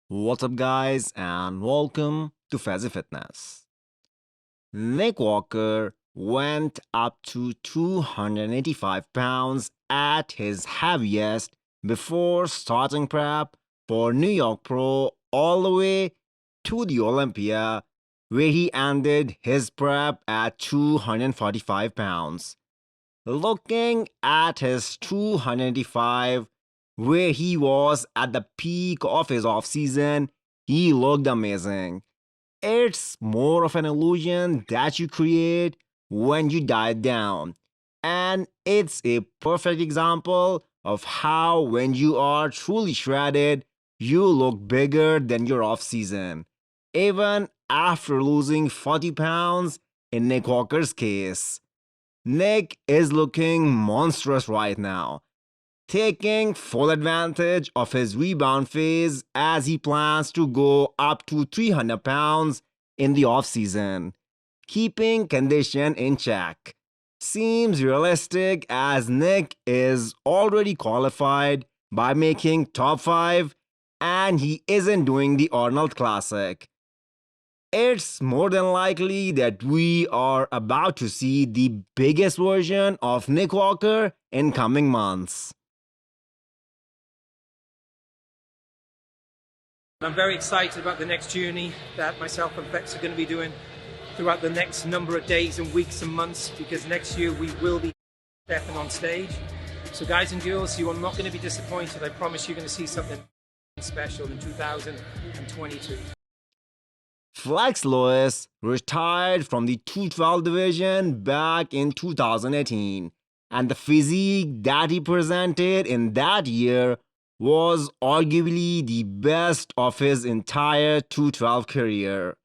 What's up, guys, and welcome to Fazi Fitness. Nick Walker went up to 285 pounds at his heaviest before starting prep for New York Pro all the way to the Olympia, where he ended his prep at 245 pounds. Looking at his 285, where he was at the peak of his offseason, he looked amazing. It's more of an illusion that you create when you diet down. And it's a perfect example of how, when you are truly shredded, you look bigger than your off season, even after losing 40 pounds in Nick Walker's case. Nick is looking monstrous right now, taking full advantage of his rebound phase as he plans to go up to 300 pounds in the offseason. Keeping condition in check seems realistic as Nick is already qualified by making top 5 and he isn't doing the Arnold Classic. It's more than likely that we are about to see the biggest version of Nick Walker in coming months. I'm very excited about the next journey that myself and Bex are going to be doing throughout the next number of days and weeks and months, because next year we will be stepping on stage. So guys and girls, you are not going to be disappointed. I promise you're going to see something special in 2022. Flex Lewis retired from the 212 division back in 2018, and the physique that he presented in that year was arguably the best of his entire 212 career.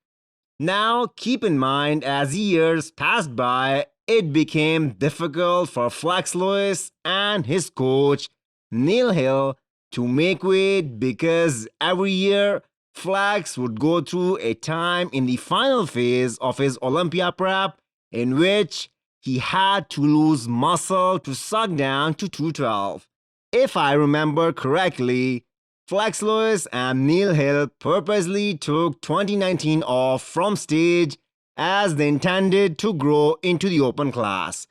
Now, keep in mind, as years passed by, it became difficult for Flex Lewis and his coach, Neil Hill, to make weight because every year Flex would go through a time in the final phase of his Olympia prep in which he had to lose muscle to suck down to 212. If I remember correctly, Flex Lewis and Neil Hill purposely took 2019 off from stage as they intended to grow into the open class,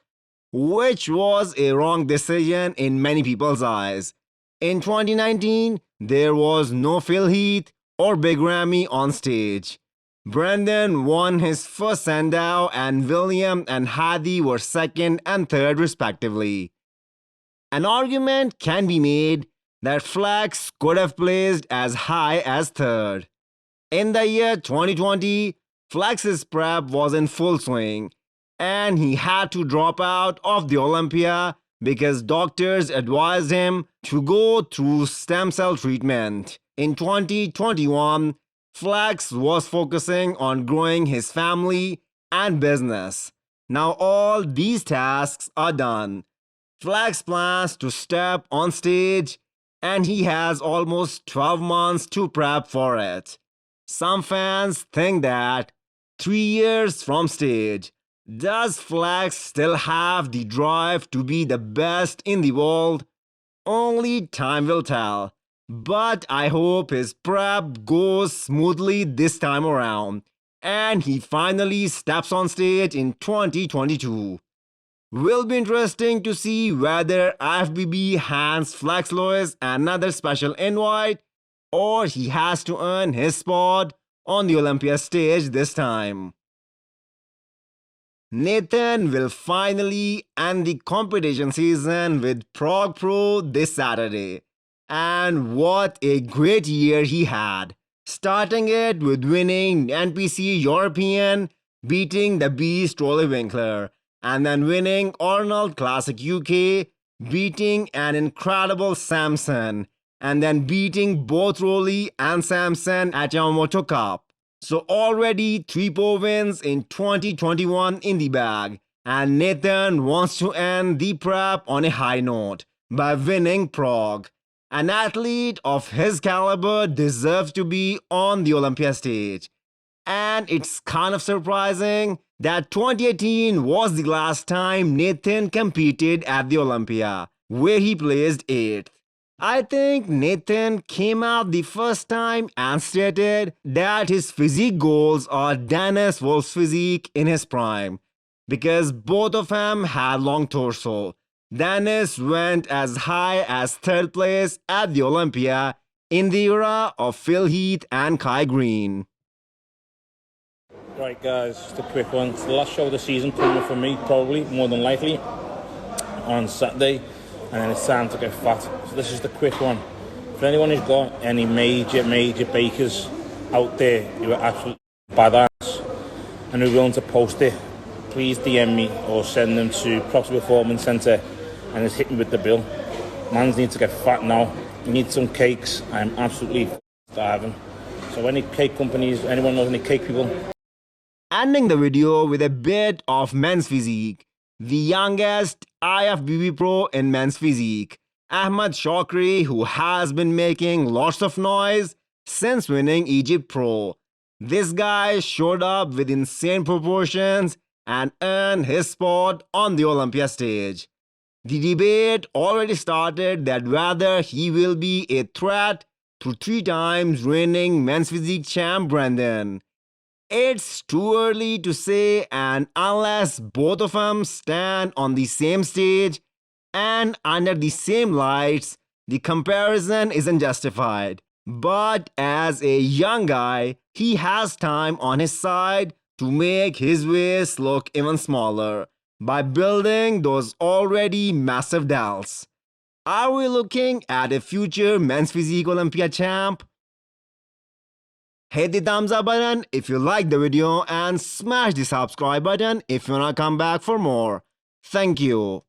which was a wrong decision in many people's eyes. In 2019, there was no Phil Heath or Big Ramy on stage. Brendan won his first Sandow and William and Hadi were second and third respectively. An argument can be made that Flex could have placed as high as third. In the year 2020, Flex's prep was in full swing, and he had to drop out of the Olympia because doctors advised him to go through stem cell treatment. In 2021, Flex was focusing on growing his family and business. Now all these tasks are done. Flex plans to step on stage and he has almost 12 months to prep for it. Some fans think that 3 years from stage, does Flex still have the drive to be the best in the world? Only time will tell. But I hope his prep goes smoothly this time around and he finally steps on stage in 2022. Will be interesting to see whether IFBB hands Flex Lewis another special invite or he has to earn his spot on the Olympia stage this time. Nathan will finally end the competition season with Prague Pro this Saturday. And what a great year he had, starting it with winning NPC European, beating the Beast Rolly Winkler, and then winning Arnold Classic UK, beating an incredible Samson, and then beating both Rolly and Samson at Yamamoto Cup. So already 3 pro wins in 2021 in the bag, and Nathan wants to end the prep on a high note by winning Prague. An athlete of his caliber deserves to be on the Olympia stage. And it's kind of surprising that 2018 was the last time Nathan competed at the Olympia, where he placed 8th. I think Nathan came out the first time and stated that his physique goals are Dennis Wolf's physique in his prime, because both of them had long torso. Dennis went as high as third place at the Olympia in the era of Phil Heath and Kai Green. Right guys, just a quick one. It's the last show of the season coming up for me, probably, more than likely, on Saturday, and then it's time to get fat. So this is the quick one. For anyone who's got any major bakers out there who are absolutely badass and who are willing to post it, please DM me or send them to Props Performance Centre and just hit me with the bill. Mans need to get fat now. You need some cakes. I'm absolutely starving. So any cake companies, anyone knows any cake people? Ending the video with a bit of men's physique. The youngest IFBB pro in men's physique, Ahmed Shokry, who has been making lots of noise since winning Egypt Pro. This guy showed up with insane proportions and earned his spot on the Olympia stage. The debate already started that whether he will be a threat to 3 times reigning men's physique champ Brendan. It's too early to say, and unless both of them stand on the same stage and under the same lights, the comparison isn't justified. But as a young guy, he has time on his side to make his waist look even smaller by building those already massive delts. Are we looking at a future men's physique Olympia champ? Hit the thumbs up button if you like the video and smash the subscribe button if you wanna come back for more. Thank you.